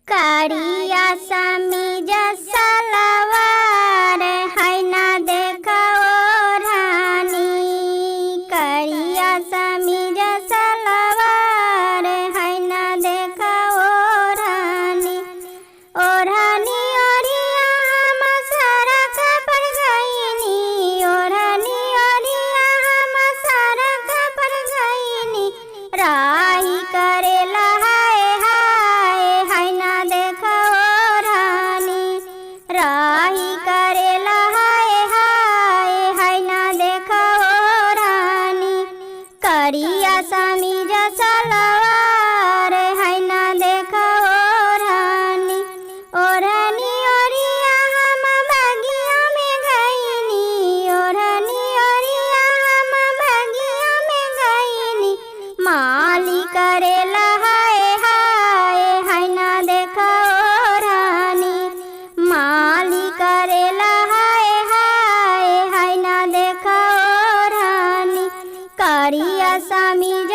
करिया समीज सलवार है ना देखा ओढ़नी। करिया समीज सलवार है ना देखा ओढ़नी। ओढ़नी ओढ़िया हम सड़क पर गईनी। ओढ़नी ओढ़िया हम सड़क पर गईनी। राही करेला राही करेला हाय हाय है ना देखा ओढ़नी। करिया समीज सलवार है ना देखा ओढ़नी। ओढ़नी ओढ़िया हम बगिया में गईनी। ओढ़नी ओढ़िया हम बगिया में गईनी। माली करेला हाय हाय है ना देखा ओढ़नी। माली करेला हाय हाय है ना देखा ओढ़नी। करिया समीज